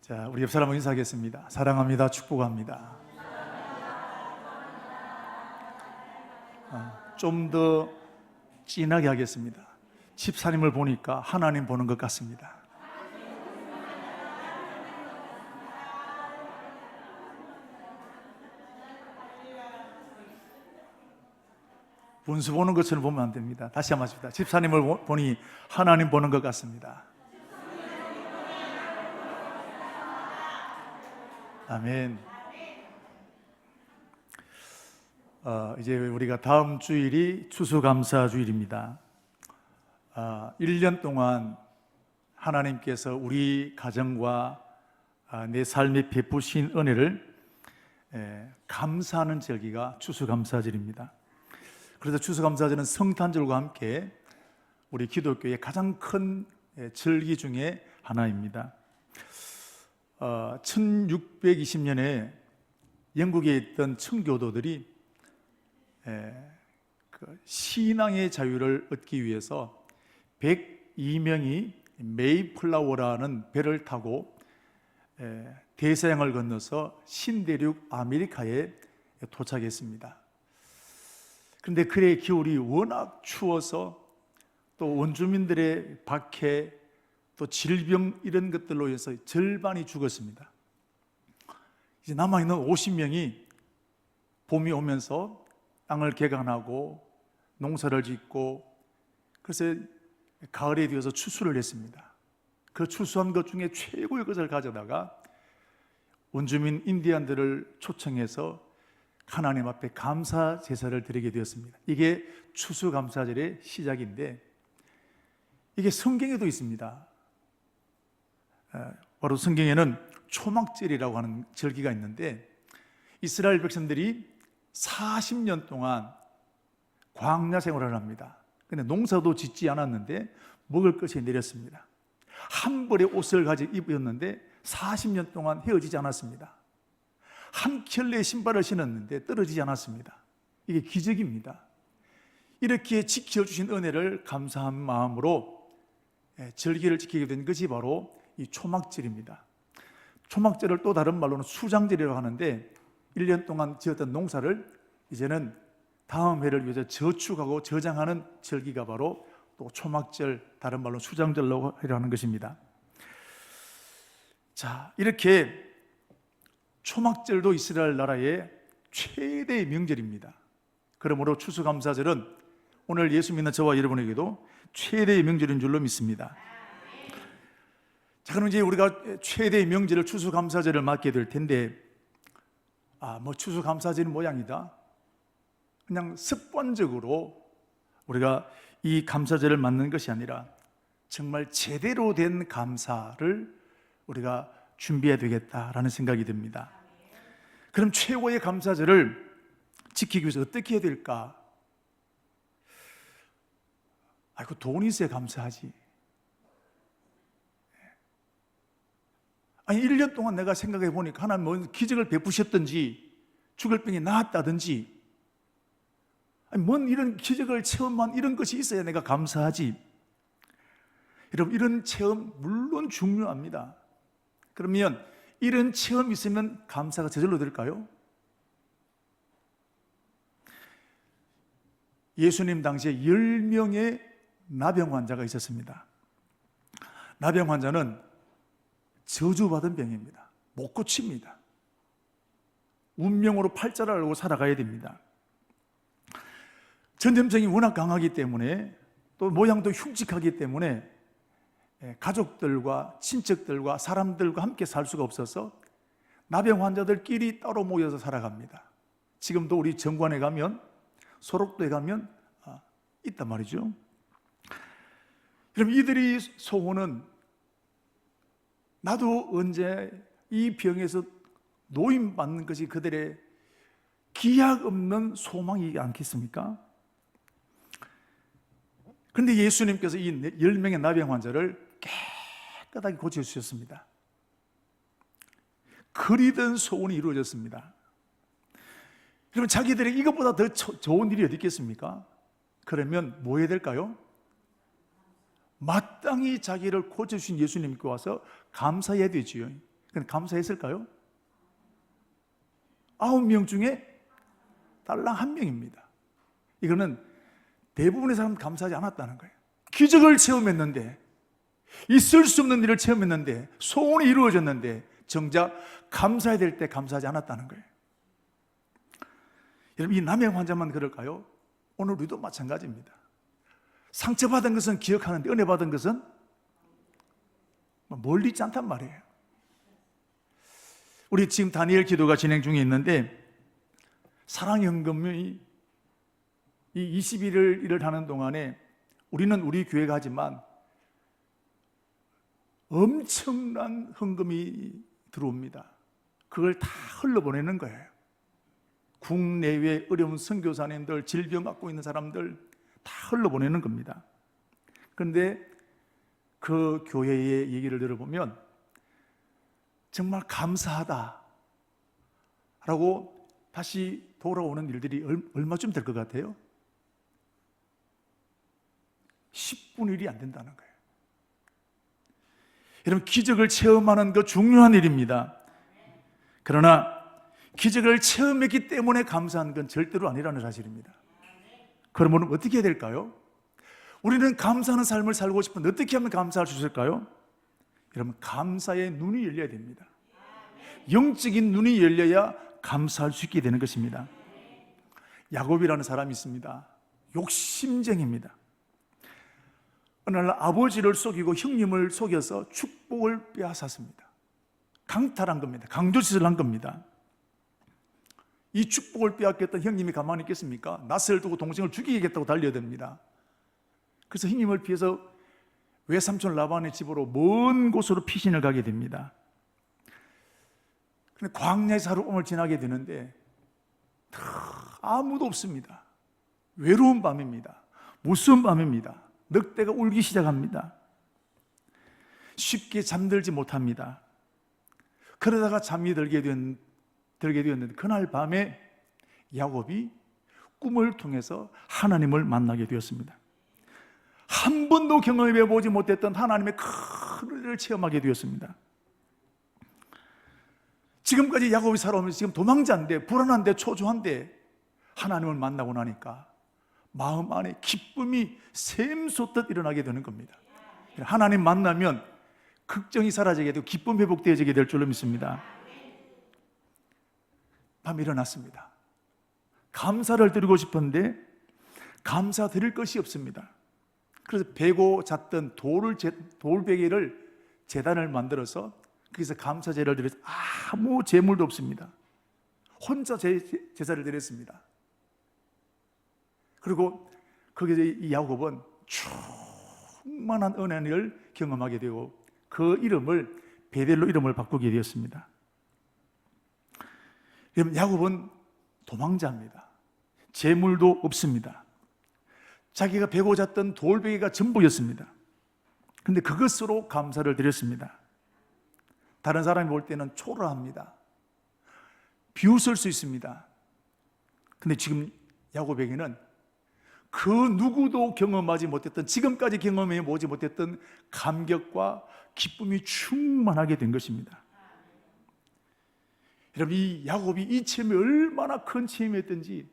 자, 우리 옆 사람을 인사하겠습니다. 사랑합니다. 축복합니다. 좀 더 진하게 하겠습니다. 집사님을 보니까 하나님 보는 것 같습니다. 분수 보는 것처럼 보면 안 됩니다. 다시 한번 하십니다. 집사님을 보니 하나님 보는 것 같습니다. 아멘. 이제 우리가 다음 주일이 추수감사 주일입니다. 1년 동안 하나님께서 우리 가정과 내 삶에 베푸신 은혜를 감사하는 절기가 추수감사절입니다. 그래서 추수감사절은 성탄절과 함께 우리 기독교의 가장 큰 절기 중에 하나입니다. 1620년에 영국에 있던 청교도들이 신앙의 자유를 얻기 위해서 102명이 메이플라워라는 배를 타고 대서양을 건너서 신대륙 아메리카에 도착했습니다. 그런데 그해 겨울이 워낙 추워서 또 원주민들의 박해, 또 질병 이런 것들로 해서 절반이 죽었습니다. 이제 남아있는 50명이 봄이 오면서 땅을 개간하고 농사를 짓고 그래서 가을에 되어서 추수를 했습니다. 그 추수한 것 중에 최고의 것을 가져다가 원주민 인디안들을 초청해서 하나님 앞에 감사 제사를 드리게 되었습니다. 이게 추수감사절의 시작인데 이게 성경에도 있습니다. 바로 성경에는 초막절이라고 하는 절기가 있는데 이스라엘 백성들이 40년 동안 광야 생활을 합니다. 근데 농사도 짓지 않았는데 먹을 것이 내렸습니다. 한 벌의 옷을 가지고 입었는데 40년 동안 헤어지지 않았습니다. 한 켤레의 신발을 신었는데 떨어지지 않았습니다. 이게 기적입니다. 이렇게 지켜주신 은혜를 감사한 마음으로 절기를 지키게 된 것이 바로 이 초막절입니다. 초막절을 또 다른 말로는 수장절이라고 하는데 1년 동안 지었던 농사를 이제는 다음 해를 위해서 저축하고 저장하는 절기가 바로 또 초막절, 다른 말로 수장절로 하는 것입니다. 자, 이렇게 초막절도 이스라엘 나라의 최대의 명절입니다. 그러므로 추수감사절은 오늘 예수 믿는 저와 여러분에게도 최대의 명절인 줄로 믿습니다. 자, 그럼 이제 우리가 최대의 명절을 추수감사절을 맞게 될 텐데 추수감사절은 모양이다. 그냥 습관적으로 우리가 이 감사절을 맞는 것이 아니라 정말 제대로 된 감사를 우리가 준비해야 되겠다라는 생각이 듭니다. 그럼 최고의 감사절을 지키기 위해서 어떻게 해야 될까? 돈이 있어야 감사하지. 1년 동안 내가 생각해 보니까 하나님 뭔 기적을 베푸셨든지 죽을 병이 나았다든지 뭔 이런 기적을 체험한 이런 것이 있어야 내가 감사하지. 여러분, 이런 체험 물론 중요합니다. 그러면 이런 체험이 있으면 감사가 저절로 될까요? 예수님 당시에 10명의 나병 환자가 있었습니다. 나병 환자는 저주받은 병입니다. 못 고칩니다. 운명으로 팔자를 알고 살아가야 됩니다. 전염성이 워낙 강하기 때문에 또 모양도 흉측하기 때문에 가족들과 친척들과 사람들과 함께 살 수가 없어서 나병 환자들끼리 따로 모여서 살아갑니다. 지금도 우리 정관에 가면, 소록도에 가면 있단 말이죠. 그럼 이들이 소원은 나도 언제 이 병에서 노임받는 것이 그들의 기약 없는 소망이지 않겠습니까? 그런데 예수님께서 이 10명의 나병 환자를 깨끗하게 고쳐주셨습니다. 그리던 소원이 이루어졌습니다. 그러면 자기들이 이것보다 더 좋은 일이 어디 있겠습니까? 그러면 뭐 해야 될까요? 마땅히 자기를 고쳐주신 예수님께 와서 감사해야 되지요. 그럼 감사했을까요? 9명 중에 달랑 1명입니다. 이거는 대부분의 사람은 감사하지 않았다는 거예요. 기적을 체험했는데, 있을 수 없는 일을 체험했는데, 소원이 이루어졌는데 정작 감사해야 될 때 감사하지 않았다는 거예요. 여러분, 이 남의 환자만 그럴까요? 오늘 우리도 마찬가지입니다. 상처받은 것은 기억하는데 은혜 받은 것은 멀리 있지 않단 말이에요. 우리 지금 다니엘 기도가 진행 중에 있는데, 사랑연금이 이 21일을 하는 동안에 우리는 우리 교회가 하지만 엄청난 헌금이 들어옵니다. 그걸 다 흘러보내는 거예요. 국내외 어려운 선교사님들, 질병 갖고 있는 사람들 다 흘러보내는 겁니다. 그런데 그 교회의 얘기를 들어보면 정말 감사하다 라고 다시 돌아오는 일들이 얼마쯤 될 것 같아요? 10분의 1이 안 된다는 거예요. 여러분, 기적을 체험하는 거 중요한 일입니다. 그러나 기적을 체험했기 때문에 감사한 건 절대로 아니라는 사실입니다. 그러면 어떻게 해야 될까요? 우리는 감사하는 삶을 살고 싶은데 어떻게 하면 감사할 수 있을까요? 여러분, 감사의 눈이 열려야 됩니다. 영적인 눈이 열려야 감사할 수 있게 되는 것입니다. 야곱이라는 사람이 있습니다. 욕심쟁입니다. 어느 날 아버지를 속이고 형님을 속여서 축복을 빼앗았습니다. 강탈한 겁니다. 강도짓을 한 겁니다. 이 축복을 빼앗겼던 형님이 가만히 있겠습니까? 낯을 두고 동생을 죽이겠다고 달려듭니다. 그래서 형님을 피해서 외삼촌 라반의 집으로 먼 곳으로 피신을 가게 됩니다. 근데 광야에서 하룻밤을 지나게 되는데 아무도 없습니다. 외로운 밤입니다. 무서운 밤입니다. 늑대가 울기 시작합니다. 쉽게 잠들지 못합니다. 그러다가 잠이 들게 되었는데 그날 밤에 야곱이 꿈을 통해서 하나님을 만나게 되었습니다. 한 번도 경험해 보지 못했던 하나님의 큰 은혜를 체험하게 되었습니다. 지금까지 야곱이 살아오면서 지금 도망자인데, 불안한데, 초조한데 하나님을 만나고 나니까 마음 안에 기쁨이 샘솟듯 일어나게 되는 겁니다. 하나님 만나면 걱정이 사라지게 되고 기쁨 회복되어지게 될 줄로 믿습니다. 밤에 일어났습니다. 감사를 드리고 싶은데 감사 드릴 것이 없습니다. 그래서 베고 잤던 돌베개를 제단을 만들어서 거기서 감사제를 드려서 아무 제물도 없습니다. 혼자 제사를 드렸습니다. 그리고 거기서 이 야곱은 충만한 은혜를 경험하게 되고 그 이름을 베델로 이름을 바꾸게 되었습니다. 여러분, 야곱은 도망자입니다. 재물도 없습니다. 자기가 베고 잤던 돌베개가 전부였습니다. 그런데 그것으로 감사를 드렸습니다. 다른 사람이 볼 때는 초라합니다. 비웃을 수 있습니다. 그런데 지금 야곱에게는 그 누구도 경험하지 못했던, 지금까지 경험해 보지 못했던 감격과 기쁨이 충만하게 된 것입니다. 여러분, 이 야곱이 이 체험이 얼마나 큰 체험이었던지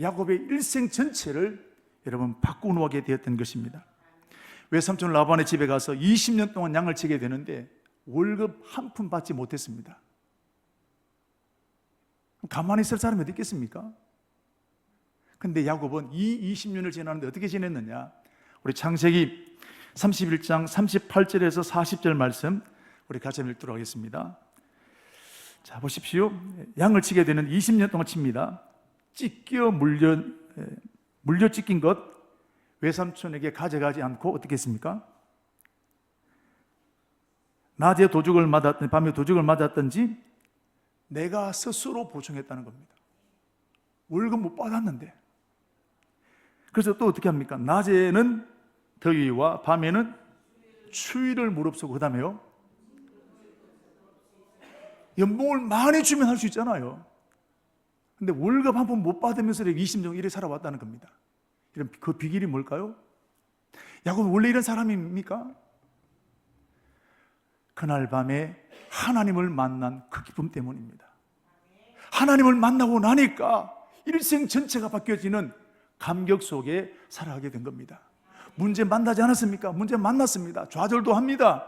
야곱의 일생 전체를 여러분 바꾸게 되었던 것입니다. 외삼촌 라반의 집에 가서 20년 동안 양을 치게 되는데 월급 한 푼 받지 못했습니다. 가만히 있을 사람이 어디 있겠습니까? 근데 야곱은 이 20년을 지났는데 어떻게 지냈느냐? 우리 창세기 31장 38절에서 40절 말씀 우리 같이 읽도록 하겠습니다. 자, 보십시오. 양을 치게 되는 20년 동안 칩니다. 찢겨 물려 찢긴 것 외삼촌에게 가져가지 않고 어떻게 했습니까? 낮에 도둑을 맞았든지 밤에 도둑을 맞았든지 내가 스스로 보충했다는 겁니다. 월급 못 받았는데. 그래서 또 어떻게 합니까? 낮에는 더위와 밤에는 추위를 무릅쓰고, 그 다음에요, 연봉을 많이 주면 할 수 있잖아요. 근데 월급 한 푼 못 받으면서 20년 이래 살아왔다는 겁니다. 이런 그 비결이 뭘까요? 야곱은 원래 이런 사람입니까? 그날 밤에 하나님을 만난 그 기쁨 때문입니다. 하나님을 만나고 나니까 일생 전체가 바뀌어지는 감격 속에 살아가게 된 겁니다. 문제 만나지 않았습니까? 문제 만났습니다. 좌절도 합니다.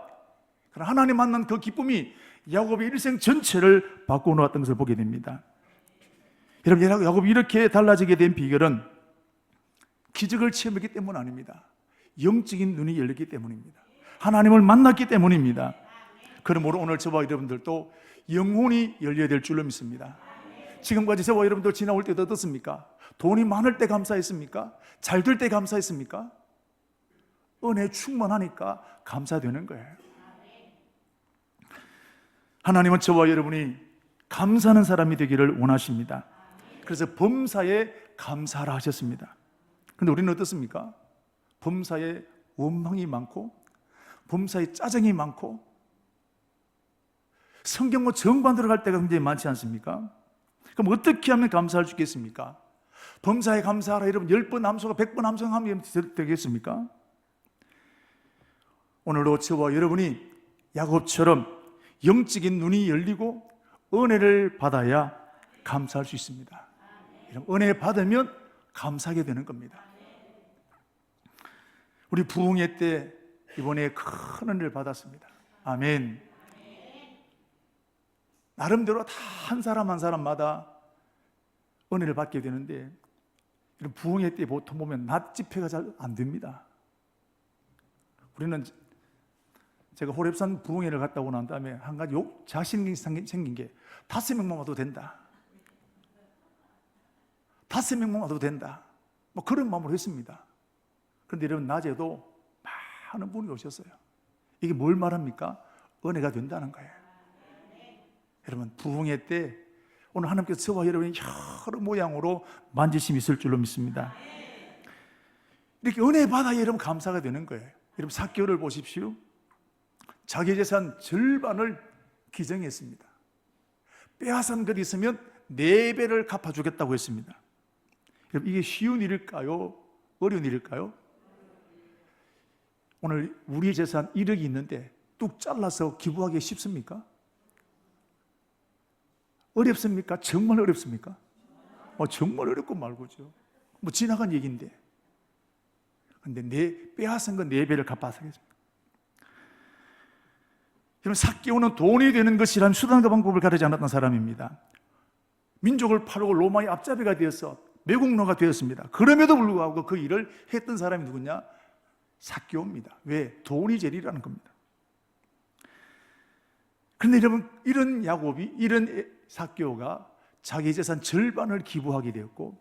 그러나 하나님 만난 그 기쁨이 야곱의 일생 전체를 바꿔놓았던 것을 보게 됩니다. 여러분, 야곱이 이렇게 달라지게 된 비결은 기적을 체험했기 때문 아닙니다. 영적인 눈이 열렸기 때문입니다. 하나님을 만났기 때문입니다. 그러므로 오늘 저와 여러분들도 영혼이 열려야 될 줄로 믿습니다. 지금까지 저와 여러분들 지나올 때도 어떻습니까? 돈이 많을 때 감사했습니까? 잘 될 때 감사했습니까? 은혜 충만하니까 감사되는 거예요. 하나님은 저와 여러분이 감사하는 사람이 되기를 원하십니다. 그래서 범사에 감사하라 하셨습니다. 그런데 우리는 어떻습니까? 범사에 원망이 많고 범사에 짜증이 많고 성경 정반대로 갈 때가 굉장히 많지 않습니까? 그럼 어떻게 하면 감사할 수 있겠습니까? 범사에 감사하라 여러분 10번 함소가 100번 함성하면 되겠습니까? 오늘도 저와 여러분이 야곱처럼 영적인 눈이 열리고 은혜를 받아야 감사할 수 있습니다. 은혜 받으면 감사하게 되는 겁니다. 우리 부흥회 때 이번에 큰 은혜를 받았습니다. 아멘. 나름대로 다 한 사람 한 사람마다 은혜를 받게 되는데 이런 부흥회 때 보통 보면 낮 집회가 잘 안 됩니다. 우리는 제가 호렙산 부흥회를 갔다 오고 난 다음에 한 가지 자신이 생긴 게 5명만 와도 된다. 5명만 와도 된다. 뭐 그런 마음으로 했습니다. 그런데 여러분 낮에도 많은 분이 오셨어요. 이게 뭘 말합니까? 은혜가 된다는 거예요. 여러분 부흥회 때 오늘 하나님께서 저와 여러분이 여러 모양으로 만지심이 있을 줄로 믿습니다. 이렇게 은혜 받아 여러분 감사가 되는 거예요. 여러분 삭개오를 보십시오. 자기 재산 절반을 기증했습니다. 빼앗은 것 있으면 4배를 갚아주겠다고 했습니다. 여러분 이게 쉬운 일일까요? 어려운 일일까요? 오늘 우리 재산 1억이 있는데 뚝 잘라서 기부하기 쉽습니까? 어렵습니까? 정말 어렵습니까? 정말 어렵고 말고죠. 뭐 지나간 얘기인데. 근데 빼앗은 건 4배를 갚아서겠습니다. 여러분 삭개오는 돈이 되는 것이란 수단과 방법을 가르지 않았던 사람입니다. 민족을 팔고 로마의 앞잡이가 되어서 매국노가 되었습니다. 그럼에도 불구하고 그 일을 했던 사람이 누구냐? 삭개오입니다. 왜? 돈이 제일이라는 겁니다. 그런데 여러분 이런 야곱이 이런 삭개오가 자기 재산 절반을 기부하게 되었고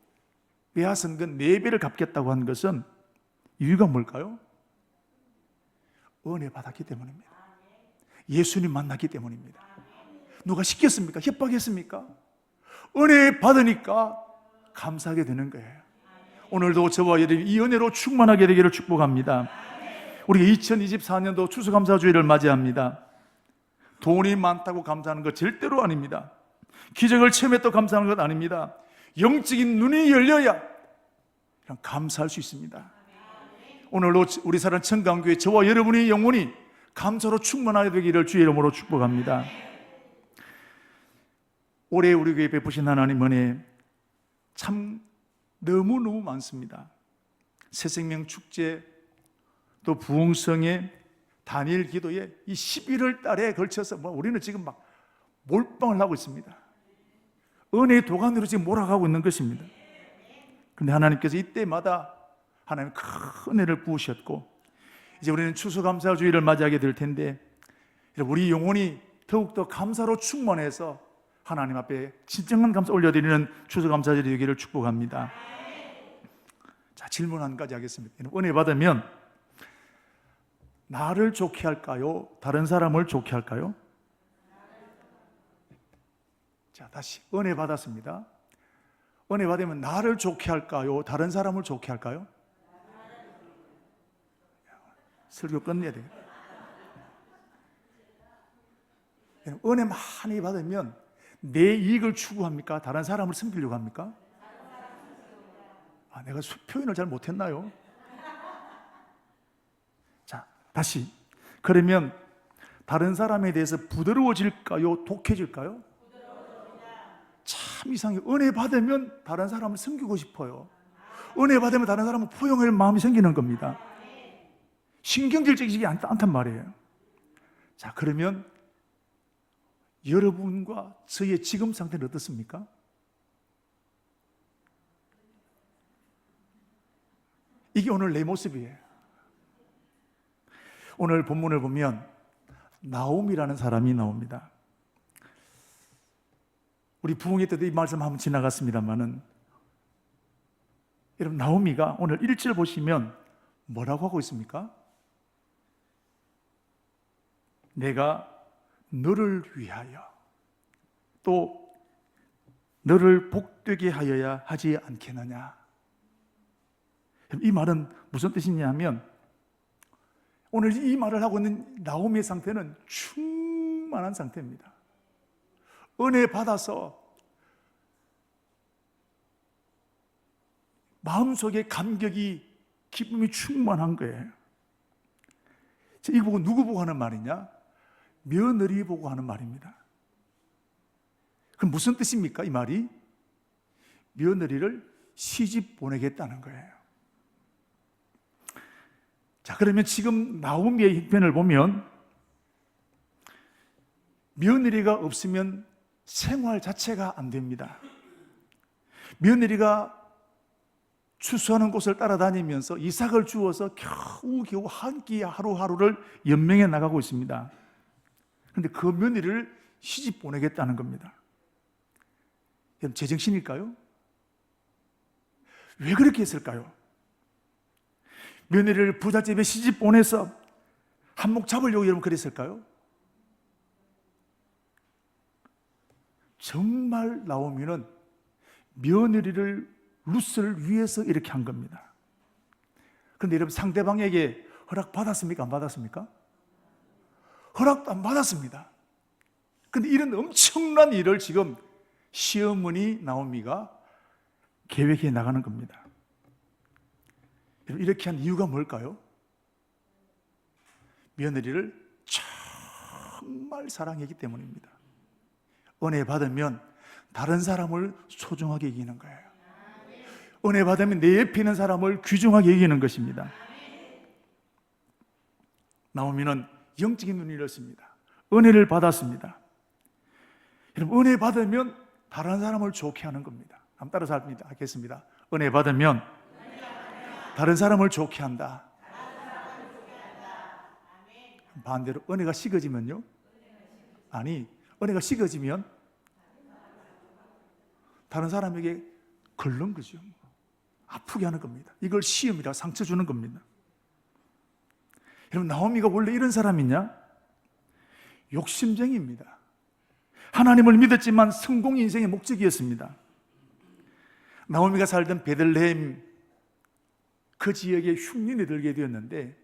빼앗은 건 4배를 갚겠다고 한 것은 이유가 뭘까요? 은혜 받았기 때문입니다. 예수님 만났기 때문입니다. 누가 시켰습니까? 협박했습니까? 은혜 받으니까 감사하게 되는 거예요. 오늘도 저와 여러분이 이 은혜로 충만하게 되기를 축복합니다. 우리가 2024년도 추수감사주일을 맞이합니다. 돈이 많다고 감사하는 것 절대로 아닙니다. 기적을 체험했다고 감사하는 것 아닙니다. 영적인 눈이 열려야 감사할 수 있습니다. 오늘도 우리 사랑 청강교회 저와 여러분의 영혼이 감사로 충만하게 되기를 주의 이름으로 축복합니다. 올해 우리 교회 베푸신 하나님 은혜 참 너무너무 많습니다. 새생명 축제 또 부흥성회 단일 기도에 이 11월 달에 걸쳐서 우리는 지금 막 몰빵을 하고 있습니다. 은혜의 도가니로 지금 몰아가고 있는 것입니다. 그런데 하나님께서 이때마다 하나님 큰 은혜를 부으셨고 이제 우리는 추수감사주의를 맞이하게 될 텐데 우리 영혼이 더욱더 감사로 충만해서 하나님 앞에 진정한 감사 올려드리는 추수감사주의 되기를 축복합니다. 자, 질문 한 가지 하겠습니다. 은혜 받으면 나를 좋게 할까요? 다른 사람을 좋게 할까요? 자, 다시 은혜 받았습니다. 은혜 받으면 나를 좋게 할까요? 다른 사람을 좋게 할까요? 설교 끝내야 돼요. 은혜 많이 받으면 내 이익을 추구합니까? 다른 사람을 섬기려고 합니까? 내가 표현을 잘 못했나요? 자, 다시. 그러면 다른 사람에 대해서 부드러워질까요? 독해질까요? 참 이상해요. 은혜 받으면 다른 사람을 섬기고 싶어요. 은혜 받으면 다른 사람을 포용할 마음이 생기는 겁니다. 신경질적이지 않단 말이에요. 자, 그러면 여러분과 저의 지금 상태는 어떻습니까? 이게 오늘 내 모습이에요. 오늘 본문을 보면 나옴이라는 사람이 나옵니다. 우리 부흥회 때도 이 말씀 한번 지나갔습니다만은, 여러분, 나오미가 오늘 1절 보시면 뭐라고 하고 있습니까? 내가 너를 위하여 또 너를 복되게 하여야 하지 않겠느냐. 이 말은 무슨 뜻이냐면, 오늘 이 말을 하고 있는 나오미의 상태는 충만한 상태입니다. 은혜 받아서 마음속에 감격이, 기쁨이 충만한 거예요. 이거 보고 누구 보고 하는 말이냐? 며느리 보고 하는 말입니다. 그럼 무슨 뜻입니까? 이 말이 며느리를 시집 보내겠다는 거예요. 자, 그러면 지금 나오미의 형편을 보면 며느리가 없으면 생활 자체가 안 됩니다. 며느리가 추수하는 곳을 따라다니면서 이삭을 주어서 겨우 한 끼 하루하루를 연명해 나가고 있습니다. 그런데 그 며느리를 시집 보내겠다는 겁니다. 여러분, 제정신일까요? 왜 그렇게 했을까요? 며느리를 부잣집에 시집 보내서 한몫 잡으려고 여러분 그랬을까요? 정말 나오미는 며느리를 룻을 위해서 이렇게 한 겁니다. 그런데 여러분, 상대방에게 허락 받았습니까? 안 받았습니까? 허락도 안 받았습니다. 그런데 이런 엄청난 일을 지금 시어머니 나오미가 계획해 나가는 겁니다. 이렇게 한 이유가 뭘까요? 며느리를 정말 사랑했기 때문입니다. 은혜 받으면 다른 사람을 소중하게 여기는 거예요. 은혜 받으면 내 옆에 있는 사람을 귀중하게 여기는 것입니다. 나오미는 영적인 눈을 열었습니다. 은혜를 받았습니다. 여러분, 은혜 받으면 다른 사람을 좋게 하는 겁니다. 한번 따라서 하겠습니다. 은혜 받으면 다른 사람을 좋게 한다. 반대로 은혜가 식어지면요? 아니, 은혜가 식어지면 다른 사람에게 걸른 거죠. 아프게 하는 겁니다. 이걸 시험이라 상처 주는 겁니다. 여러분, 나오미가 원래 이런 사람이냐? 욕심쟁이입니다. 하나님을 믿었지만 성공 인생의 목적이었습니다. 나오미가 살던 베들레헴 그 지역에 흉년이 들게 되었는데,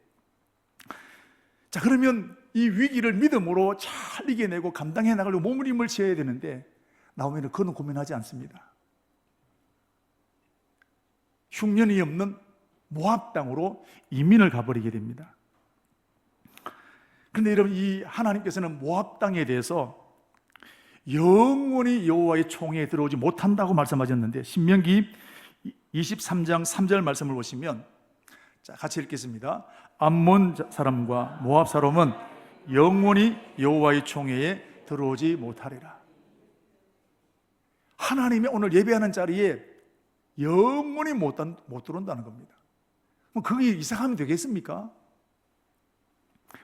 자, 그러면 이 위기를 믿음으로 잘 이겨내고 감당해 나가려고 몸부림을 지어야 되는데, 나오미는 그건 고민하지 않습니다. 흉년이 없는 모압 땅으로 이민을 가버리게 됩니다. 그런데 여러분, 이 하나님께서는 모압 땅에 대해서 영원히 여호와의 총회에 들어오지 못한다고 말씀하셨는데, 신명기 23장 3절 말씀을 보시면, 자, 같이 읽겠습니다. 암몬 사람과 모압 사람은 영원히 여호와의 총회에 들어오지 못하리라. 하나님이 오늘 예배하는 자리에 영원히 못 들어온다는 겁니다. 그게 이상하면 되겠습니까?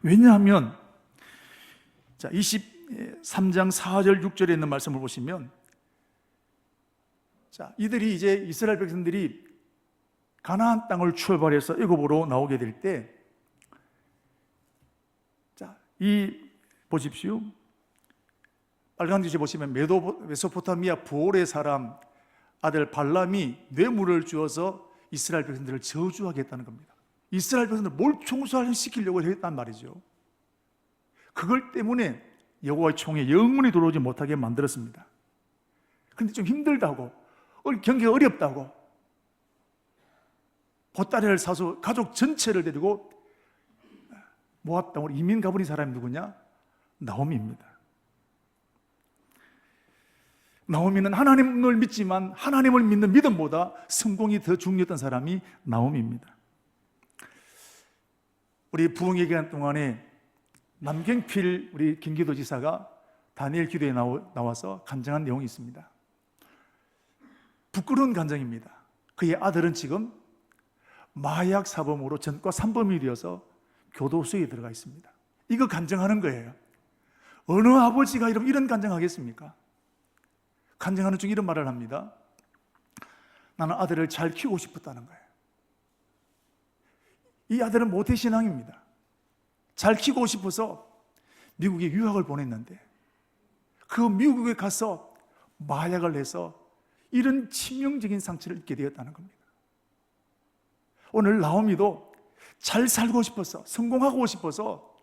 왜냐하면, 자, 23장 4절 6절에 있는 말씀을 보시면, 자, 이들이 이제 이스라엘 백성들이 가나안 땅을 출발해서 애굽으로 나오게 될 때, 자, 보십시오. 빨간 글씨 보시면 메소포타미아 부올의 사람 아들 발람이 뇌물을 주어서 이스라엘 백성들을 저주하게 했다는 겁니다. 이스라엘 백성들을 몰총살시키려고 했단 말이죠. 그걸 때문에 여호와의 총에 영원히 들어오지 못하게 만들었습니다. 그런데 좀 힘들다고, 경기가 어렵다고 보따리를 사서 가족 전체를 데리고 모압 땅으로 이민 가버린 사람이 누구냐? 나오미입니다. 나오미는 하나님을 믿지만 하나님을 믿는 믿음보다 성공이 더 중요했던 사람이 나오미입니다. 우리 부흥회 기간 동안에 남경필 우리 경기도지사가 다니엘 기도에 나와서 간증한 내용이 있습니다. 부끄러운 간증입니다. 그의 아들은 지금 마약 사범으로 전과 3범이 되어서 교도소에 들어가 있습니다. 이거 간증하는 거예요. 어느 아버지가 이런 간증하겠습니까? 간증하는 중 이런 말을 합니다. 나는 아들을 잘 키우고 싶었다는 거예요. 이 아들은 모태신앙입니다. 잘 키우고 싶어서 미국에 유학을 보냈는데 그 미국에 가서 마약을 해서 이런 치명적인 상처를 입게 되었다는 겁니다. 오늘 나오미도 잘 살고 싶어서 성공하고 싶어서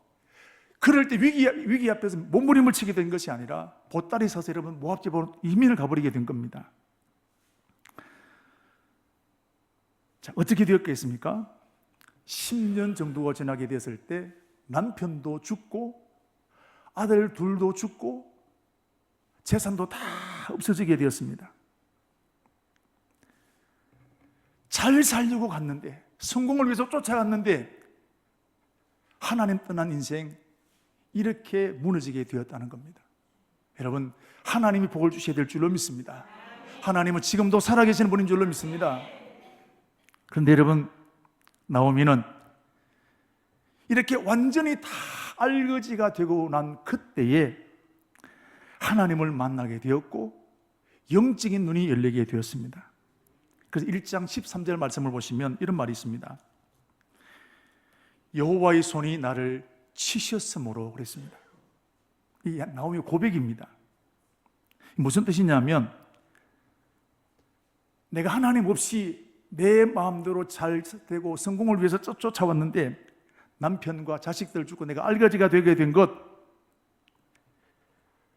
그럴 때 위기 앞에서 몸부림을 치게 된 것이 아니라 보따리 사서 여러분 모압집으로 이민을 가버리게 된 겁니다. 자, 어떻게 되었겠습니까? 10년 정도가 지나게 됐을 때 남편도 죽고 아들 둘도 죽고 재산도 다 없어지게 되었습니다. 잘 살려고 갔는데 성공을 위해서 쫓아갔는데 하나님 떠난 인생 이렇게 무너지게 되었다는 겁니다. 여러분, 하나님이 복을 주셔야 될 줄로 믿습니다. 하나님은 지금도 살아계시는 분인 줄로 믿습니다. 그런데 여러분, 나오미는 이렇게 완전히 다 알거지가 되고 난 그때에 하나님을 만나게 되었고 영적인 눈이 열리게 되었습니다. 그래서 1장 13절 말씀을 보시면 이런 말이 있습니다. 여호와의 손이 나를 치셨으므로 그랬습니다. 이 나오미 고백입니다. 무슨 뜻이냐면 내가 하나님 없이 내 마음대로 잘 되고 성공을 위해서 쫓아왔는데 남편과 자식들 죽고 내가 알거지가 되게 된 것,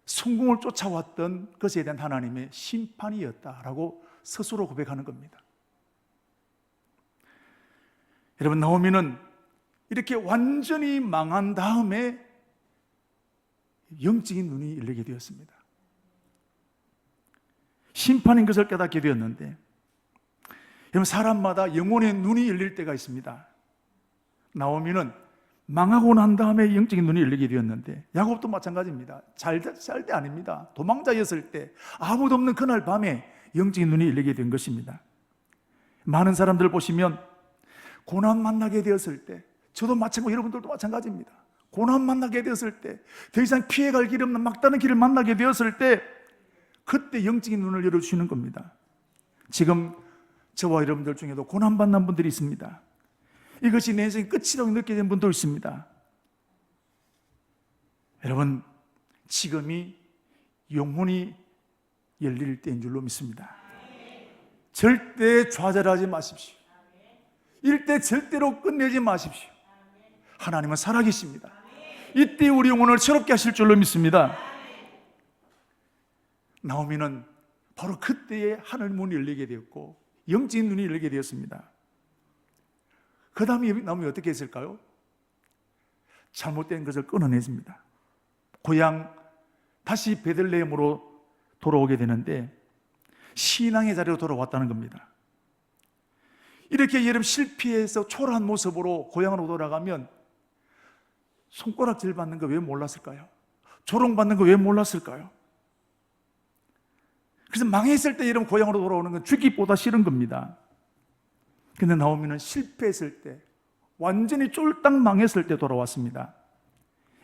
성공을 쫓아왔던 것에 대한 하나님의 심판이었다라고 스스로 고백하는 겁니다. 여러분, 나오미는 이렇게 완전히 망한 다음에 영적인 눈이 열리게 되었습니다. 심판인 것을 깨닫게 되었는데, 여러분, 사람마다 영혼의 눈이 열릴 때가 있습니다. 나오미는 망하고 난 다음에 영적인 눈이 열리게 되었는데, 야곱도 마찬가지입니다. 잘 살 때 아닙니다. 도망자였을 때, 아무도 없는 그날 밤에 영적인 눈이 열리게 된 것입니다. 많은 사람들 보시면 고난 만나게 되었을 때, 저도 마찬가지고 여러분들도 마찬가지입니다. 고난 만나게 되었을 때, 더 이상 피해갈 길 없는 막다른 길을 만나게 되었을 때, 그때 영적인 눈을 열어주시는 겁니다. 지금 저와 여러분들 중에도 고난받는 분들이 있습니다. 이것이 내 인생의 끝이라고 느끼는 분도 있습니다. 여러분, 지금이 영혼이 열릴 때인 줄로 믿습니다. 절대 좌절하지 마십시오. 일대 절대로 끝내지 마십시오. 하나님은 살아계십니다. 이때 우리 영혼을 새롭게 하실 줄로 믿습니다. 나오미는 바로 그때에 하늘 문이 열리게 되었고 영적인 눈이 열리게 되었습니다. 그 다음에 나오미 어떻게 했을까요? 잘못된 것을 끊어냈습니다. 고향 다시 베들레헴으로 돌아오게 되는데 신앙의 자리로 돌아왔다는 겁니다. 이렇게 여러분 실패해서 초라한 모습으로 고향으로 돌아가면 손가락질 받는 거 왜 몰랐을까요? 조롱받는 거 왜 몰랐을까요? 그래서 망했을 때 여러분 고향으로 돌아오는 건 죽기보다 싫은 겁니다. 근데 나오미는 실패했을 때, 완전히 쫄딱 망했을 때 돌아왔습니다.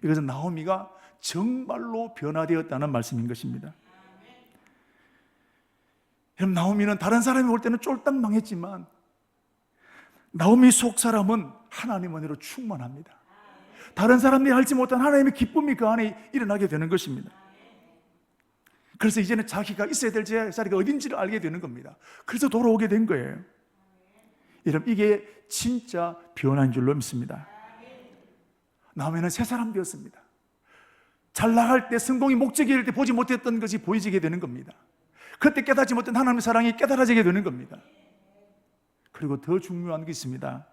이것은 나오미가 정말로 변화되었다는 말씀인 것입니다. 여러분, 나오미는 다른 사람이 볼 때는 쫄딱 망했지만 나오미 속 사람은 하나님 은혜로 충만합니다. 다른 사람들이 알지 못한 하나님의 기쁨이 그 안에 일어나게 되는 것입니다. 그래서 이제는 자기가 있어야 될 자리가 어딘지를 알게 되는 겁니다. 그래서 돌아오게 된 거예요. 여러분, 이게 진짜 변화인 줄로 믿습니다. 나오미는 새 사람 되었습니다. 잘 나갈 때, 성공이 목적일 때 보지 못했던 것이 보이지게 되는 겁니다. 그때 깨닫지 못한 하나님의 사랑이 깨달아지게 되는 겁니다. 그리고 더 중요한 게 있습니다.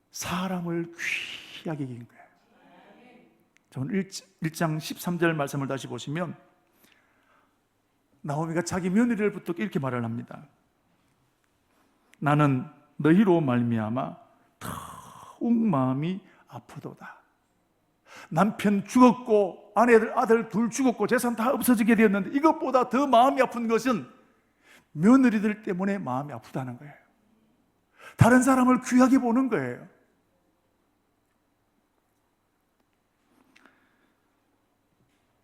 사람을 귀하게 여긴 거예요. 오늘 1장 13절 말씀을 다시 보시면 나오미가 자기 며느리를 붙들고 이렇게 말을 합니다. 나는 너희로 말미암아 더욱 마음이 아프도다. 남편 죽었고 아들 둘 죽었고 재산 다 없어지게 되었는데 이것보다 더 마음이 아픈 것은 며느리들 때문에 마음이 아프다는 거예요. 다른 사람을 귀하게 보는 거예요.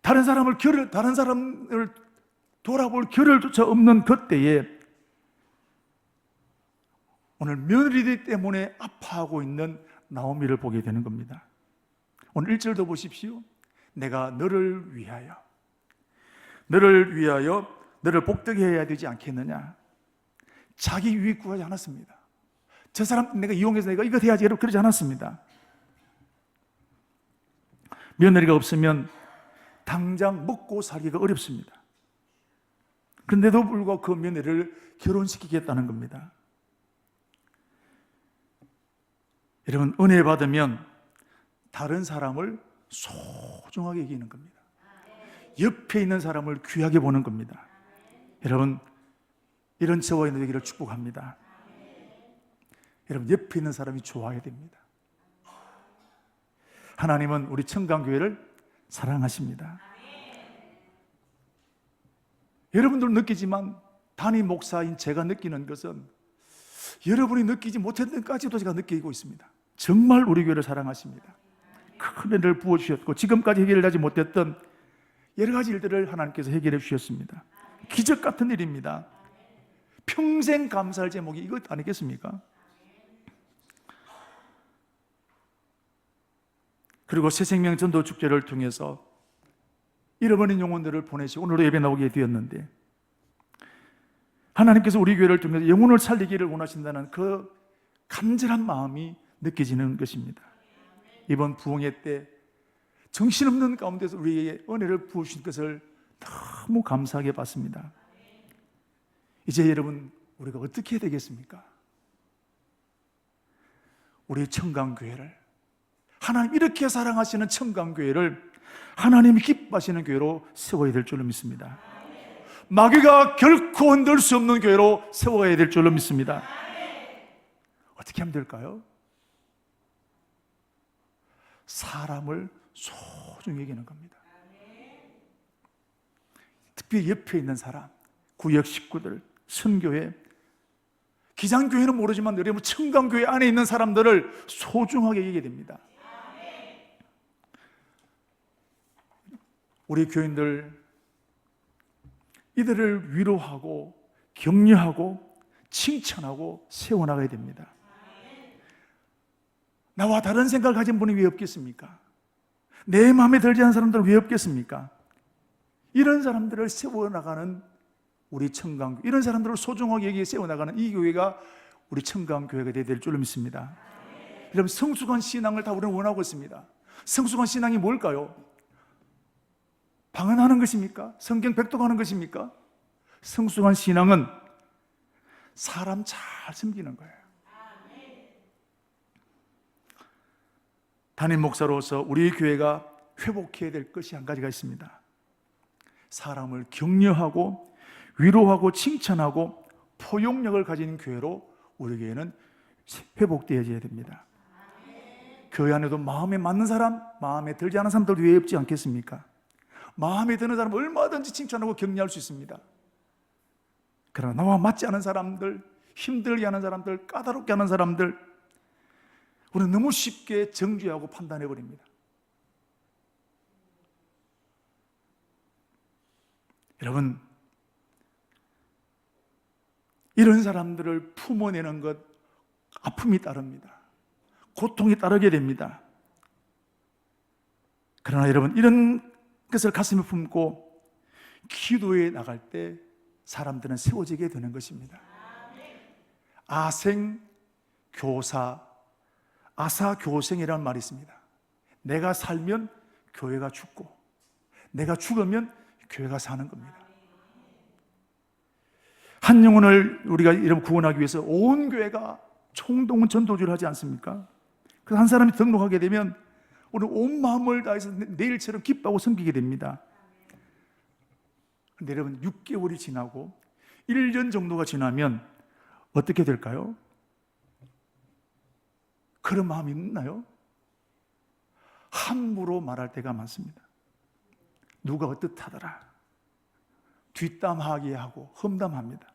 다른 사람을 돌아볼 겨를조차 없는 그때에 오늘 며느리들 때문에 아파하고 있는 나오미를 보게 되는 겁니다. 오늘 1절도 보십시오. 내가 너를 위하여 너를 복되게 해야 되지 않겠느냐. 자기 유익 구하지 않았습니다. 저 사람 내가 이용해서 내가 이거 해야지 그러지 않았습니다. 며느리가 없으면 당장 먹고 살기가 어렵습니다. 그런데도 불구하고 그 며느리를 결혼시키겠다는 겁니다. 여러분, 은혜 받으면 다른 사람을 소중하게 여기는 겁니다. 옆에 있는 사람을 귀하게 보는 겁니다. 여러분, 이런 저와 있는 되기를 축복합니다. 여러분, 옆에 있는 사람이 좋아야 됩니다. 하나님은 우리 청강교회를 사랑하십니다. 여러분들 느끼지만 담임 목사인 제가 느끼는 것은 여러분이 느끼지 못했던 것까지도 제가 느끼고 있습니다. 정말 우리 교회를 사랑하십니다. 큰 은혜를 부어주셨고 지금까지 해결하지 못했던 여러 가지 일들을 하나님께서 해결해 주셨습니다. 기적 같은 일입니다. 평생 감사할 제목이 이것 아니겠습니까? 그리고 새생명 전도 축제를 통해서 잃어버린 영혼들을 보내시고 오늘도 예배 나오게 되었는데 하나님께서 우리 교회를 통해서 영혼을 살리기를 원하신다는 그 간절한 마음이 느껴지는 것입니다. 이번 부흥회 때 정신없는 가운데서 우리에게 은혜를 부으신 것을 너무 감사하게 봤습니다. 이제 여러분, 우리가 어떻게 해야 되겠습니까? 우리 청강교회를, 하나님 이렇게 사랑하시는 청강교회를 하나님이 기뻐하시는 교회로 세워야 될 줄로 믿습니다. 마귀가 결코 흔들 수 없는 교회로 세워야 될 줄로 믿습니다. 어떻게 하면 될까요? 사람을 소중히 여기는 겁니다. 특별히 옆에 있는 사람, 구역 식구들, 선교회, 기장교회는 모르지만 여러분 청강교회 안에 있는 사람들을 소중하게 여기게 됩니다. 우리 교인들 이들을 위로하고 격려하고 칭찬하고 세워나가야 됩니다. 나와 다른 생각을 가진 분이 왜 없겠습니까? 내 마음에 들지 않는 사람들은 왜 없겠습니까? 이런 사람들을 세워나가는 우리 청강교회, 이런 사람들을 소중하게 여기에 세워나가는 이 교회가 우리 청강교회가 되어야 될 줄로 믿습니다. 여러분, 성숙한 신앙을 다 우리는 원하고 있습니다. 성숙한 신앙이 뭘까요? 방언하는 것입니까? 성경 백독하는 것입니까? 성숙한 신앙은 사람 잘 섬기는 거예요. 담임 목사로서 우리 교회가 회복해야 될 것이 한 가지가 있습니다. 사람을 격려하고 위로하고 칭찬하고 포용력을 가진 교회로 우리 교회는 회복되어야 됩니다. 교회 안에도 마음에 맞는 사람, 마음에 들지 않은 사람들 왜 없지 않겠습니까? 마음에 드는 사람 얼마든지 칭찬하고 격려할 수 있습니다. 그러나 나와 맞지 않은 사람들, 힘들게 하는 사람들, 까다롭게 하는 사람들, 우리는 너무 쉽게 정죄하고 판단해버립니다. 여러분, 이런 사람들을 품어내는 것, 아픔이 따릅니다. 고통이 따르게 됩니다. 그러나 여러분, 이런 것을 가슴에 품고 기도에 나갈 때 사람들은 세워지게 되는 것입니다. 아사교생이라는 말이 있습니다. 내가 살면 교회가 죽고 내가 죽으면 교회가 사는 겁니다. 한 영혼을 우리가 이런 구원하기 위해서 온 교회가 총동 전도주를 하지 않습니까? 그래서 한 사람이 등록하게 되면 우리는 온 마음을 다해서 내일처럼 기뻐하고 섬기게 됩니다. 그런데 여러분, 6개월이 지나고 1년 정도가 지나면 어떻게 될까요? 그런 마음이 있나요? 함부로 말할 때가 많습니다. 누가 어떻다더라, 뒷담하게 하고 험담합니다.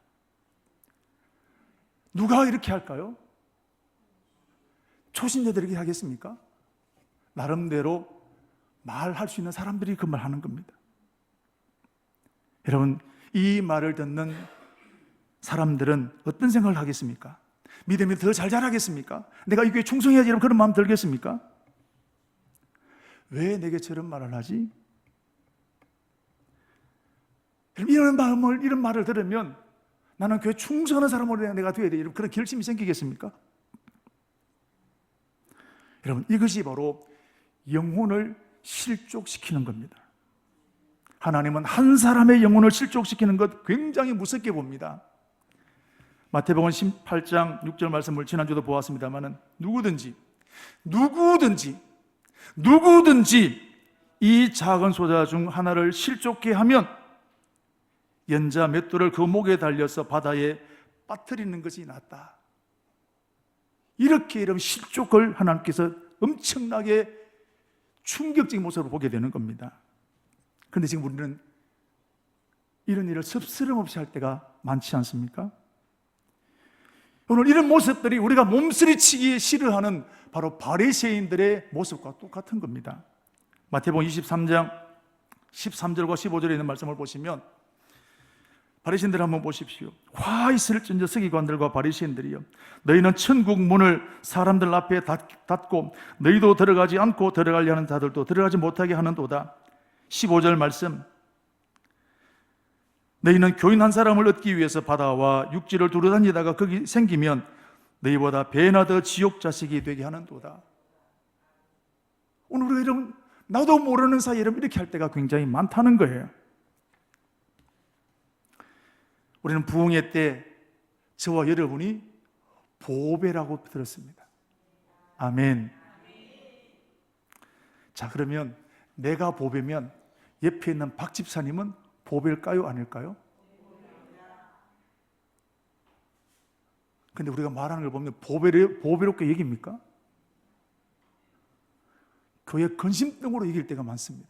누가 이렇게 할까요? 초신자들에게 하겠습니까? 나름대로 말할 수 있는 사람들이 그 말 하는 겁니다. 여러분, 이 말을 듣는 사람들은 어떤 생각을 하겠습니까? 믿음이 더 잘 자라겠습니까? 내가 이 교회에 충성해야지, 이런 그런 마음 들겠습니까? 왜 내게 저런 말을 하지? 이런 말을 들으면 나는 교회 충성하는 사람으로 내가 되어야 돼, 이런 그런 결심이 생기겠습니까? 여러분, 이것이 바로 영혼을 실족시키는 겁니다. 하나님은 한 사람의 영혼을 실족시키는 것 굉장히 무섭게 봅니다. 마태복음 18장 6절 말씀을 지난주도 보았습니다만, 누구든지 이 작은 소자 중 하나를 실족케 하면 연자 맷돌을 그 목에 달려서 바다에 빠뜨리는 것이 낫다. 이렇게 이런 실족을 하나님께서 엄청나게 충격적인 모습으로 보게 되는 겁니다. 그런데 지금 우리는 이런 일을 섭스름 없이 할 때가 많지 않습니까? 오늘 이런 모습들이 우리가 몸서리치기 싫어하는 바로 바리새인들의 모습과 똑같은 겁니다. 마태복음 23장 13절과 15절에 있는 말씀을 보시면, 바리새인들 한번 보십시오. 화 있을진저 서기관들과 바리새인들이여, 너희는 천국 문을 사람들 앞에 닫고 너희도 들어가지 않고 들어가려 하는 자들도 들어가지 못하게 하는도다. 15절 말씀, 너희는 교인 한 사람을 얻기 위해서 바다와 육지를 두루다니다가 거기 생기면 너희보다 배나 더 지옥 자식이 되게 하는도다. 오늘 우리가 이런, 나도 모르는 사이에 이렇게 할 때가 굉장히 많다는 거예요. 우리는 부흥회 때 저와 여러분이 보배라고 들었습니다. 아멘. 자, 그러면 내가 보배면 옆에 있는 박 집사님은 보배일까요? 아닐까요? 근데 우리가 말하는 걸 보면 보배롭게 여깁니까? 교회 근심병으로 여길 때가 많습니다.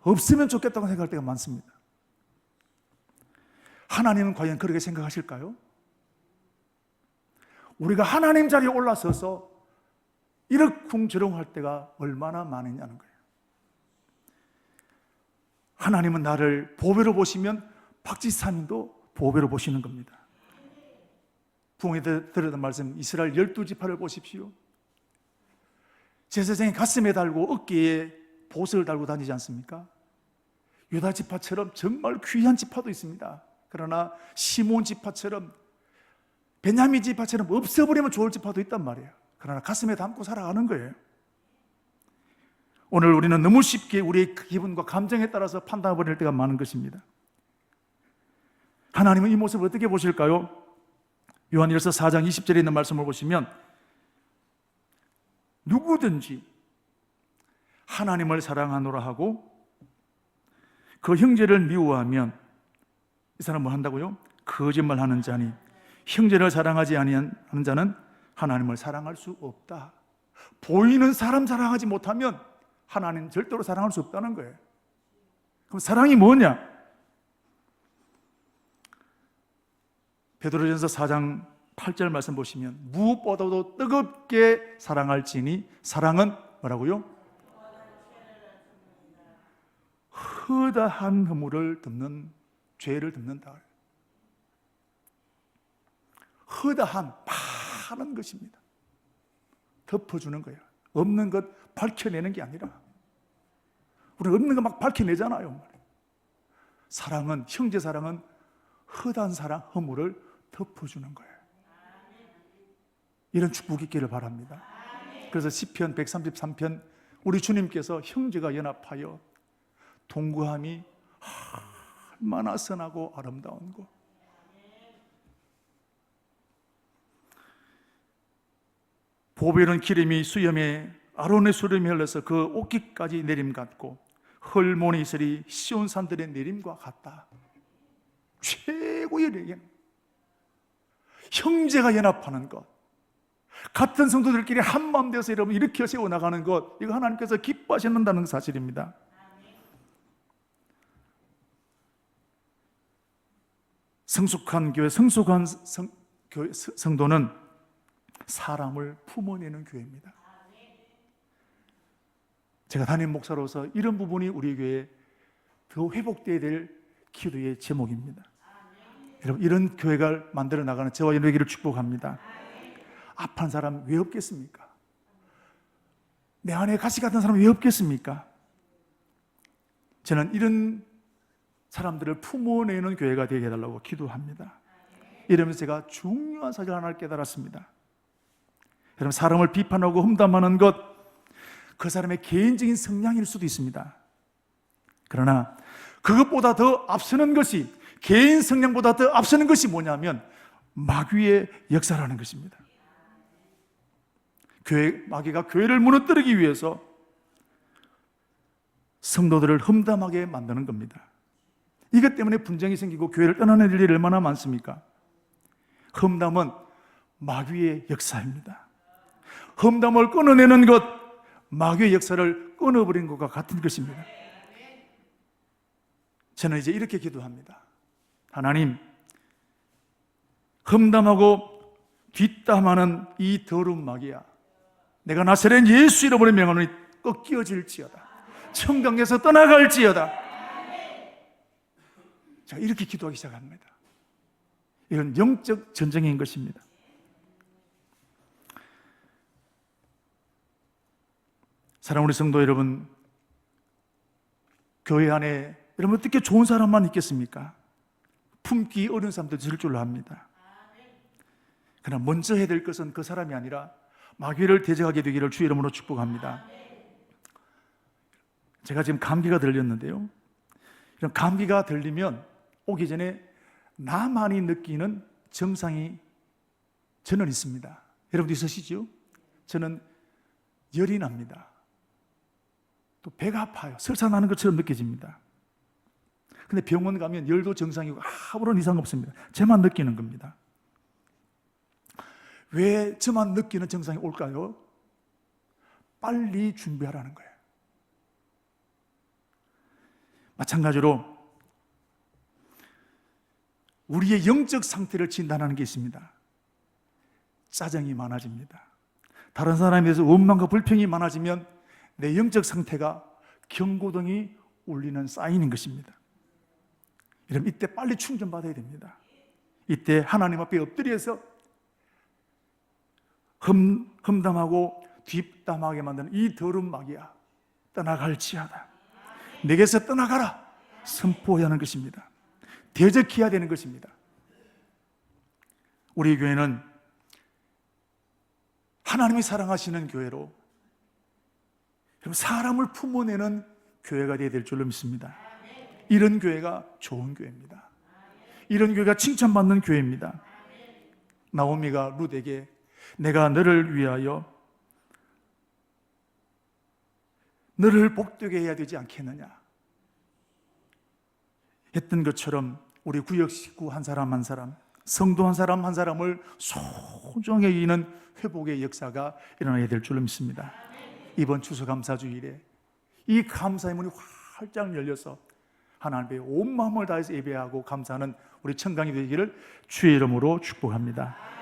없으면 좋겠다고 생각할 때가 많습니다. 하나님은 과연 그렇게 생각하실까요? 우리가 하나님 자리에 올라서서 이러쿵저러쿵 할 때가 얼마나 많으냐는 거예요. 하나님은 나를 보배로 보시면 박지사님도 보배로 보시는 겁니다. 부흥에 들었던 말씀, 이스라엘 12지파를 보십시오. 제사장이 가슴에 달고 어깨에 보석을 달고 다니지 않습니까? 유다 지파처럼 정말 귀한 지파도 있습니다. 그러나 시몬 지파처럼, 베냐민 지파처럼 없어버리면 좋을 지파도 있단 말이에요. 그러나 가슴에 담고 살아가는 거예요. 오늘 우리는 너무 쉽게 우리의 기분과 감정에 따라서 판단해버릴 때가 많은 것입니다. 하나님은 이 모습을 어떻게 보실까요? 요한일서 4장 20절에 있는 말씀을 보시면, 누구든지 하나님을 사랑하노라 하고 그 형제를 미워하면, 이 사람은 뭐 한다고요? 거짓말하는 자니 형제를 사랑하지 아니하는 자는 하나님을 사랑할 수 없다. 보이는 사람 사랑하지 못하면 하나님 절대로 사랑할 수 없다는 거예요. 그럼 사랑이 뭐냐? 베드로전서 4장 8절 말씀 보시면, 무엇보다도 뜨겁게 사랑할지니 사랑은 뭐라고요? 허다한 허물을 덮는, 죄를 덮는다. 허다한, 많은 것입니다. 덮어주는 거예요. 없는 것 밝혀내는 게 아니라, 우리는 없는 거 막 밝혀내잖아요. 사랑은, 형제 사랑은 허다한 사랑, 허물을 덮어주는 거예요. 이런 축복이 있기를 바랍니다. 그래서 시편 133편, 우리 주님께서 형제가 연합하여 동거함이 얼마나 선하고 아름다운 것. 보배로운 기름이 수염에 아론의 수름이 흘러서 그 옷깃까지 내림 같고 헐모니 이슬이 시온 산들의 내림과 같다. 최고의 얘기는 형제가 연합하는 것, 같은 성도들끼리 한마음 되어서 여러분 이렇게 세워나가는 것, 이거 하나님께서 기뻐하신다는 사실입니다. 성숙한 교회, 성숙한 성도는 사람을 품어내는 교회입니다. 제가 담임 목사로서 이런 부분이 우리 교회에 더 회복되어야 될 기도의 제목입니다. 여러분, 이런 교회가 만들어 나가는 저와 여러분에게를 축복합니다. 아픈 사람 왜 없겠습니까? 내 안에 가시 같은 사람 왜 없겠습니까? 저는 이런 사람들을 품어내는 교회가 되게 해달라고 기도합니다. 이러면서 제가 중요한 사실 하나를 깨달았습니다. 여러분, 사람을 비판하고 험담하는 것, 그 사람의 개인적인 성향일 수도 있습니다. 그러나 그것보다 더 앞서는 것이, 개인 성향보다 더 앞서는 것이 뭐냐면 마귀의 역사라는 것입니다. 마귀가 교회를 무너뜨리기 위해서 성도들을 험담하게 만드는 겁니다. 이것 때문에 분쟁이 생기고 교회를 떠나는 일이 얼마나 많습니까? 험담은 마귀의 역사입니다. 험담을 끊어내는 것, 마귀의 역사를 끊어버린 것과 같은 것입니다. 저는 이제 이렇게 기도합니다. 하나님, 험담하고 뒷담하는 이 더러운 마귀야, 내가 나사렛 예수 이름으로 명하노니 꺾여질지어다, 청강에서 떠나갈지어다. 자, 이렇게 기도하기 시작합니다. 이건 영적 전쟁인 것입니다. 사랑하는 우리 성도 여러분, 교회 안에 여러분 어떻게 좋은 사람만 있겠습니까? 품기 어려운 사람도 있을 줄로 압니다. 그러나 먼저 해야 될 것은 그 사람이 아니라 마귀를 대적하게 되기를 주의 이름으로 축복합니다. 제가 지금 감기가 들렸는데요, 이런 감기가 들리면 오기 전에 나만이 느끼는 증상이 저는 있습니다. 여러분도 있으시죠? 저는 열이 납니다. 또 배가 아파요. 설사 나는 것처럼 느껴집니다. 근데 병원 가면 열도 정상이고 아무런 이상 없습니다. 저만 느끼는 겁니다. 왜 저만 느끼는 증상이 올까요? 빨리 준비하라는 거예요. 마찬가지로 우리의 영적 상태를 진단하는 게 있습니다. 짜증이 많아집니다. 다른 사람에 대해서 원망과 불평이 많아지면 내 영적 상태가 경고등이 울리는 사인인 것입니다. 여러분, 이때 빨리 충전받아야 됩니다. 이때 하나님 앞에 엎드려서 험담하고 뒷담하게 만드는 이 더러운 마귀야, 떠나갈지어다, 내게서 떠나가라 선포해야 하는 것입니다. 대적해야 되는 것입니다. 우리 교회는 하나님이 사랑하시는 교회로 사람을 품어내는 교회가 되어야 될 줄로 믿습니다. 이런 교회가 좋은 교회입니다. 이런 교회가 칭찬받는 교회입니다. 나오미가 룻에게 내가 너를 위하여 너를 복되게 해야 되지 않겠느냐 했던 것처럼 우리 구역 식구 한 사람 한 사람, 성도 한 사람 한 사람을 소중히 여기는 회복의 역사가 일어나야 될 줄로 믿습니다. 이번 추수감사주일에 이 감사의 문이 활짝 열려서 하나님께 온 마음을 다해서 예배하고 감사하는 우리 청강이 되기를 주의 이름으로 축복합니다.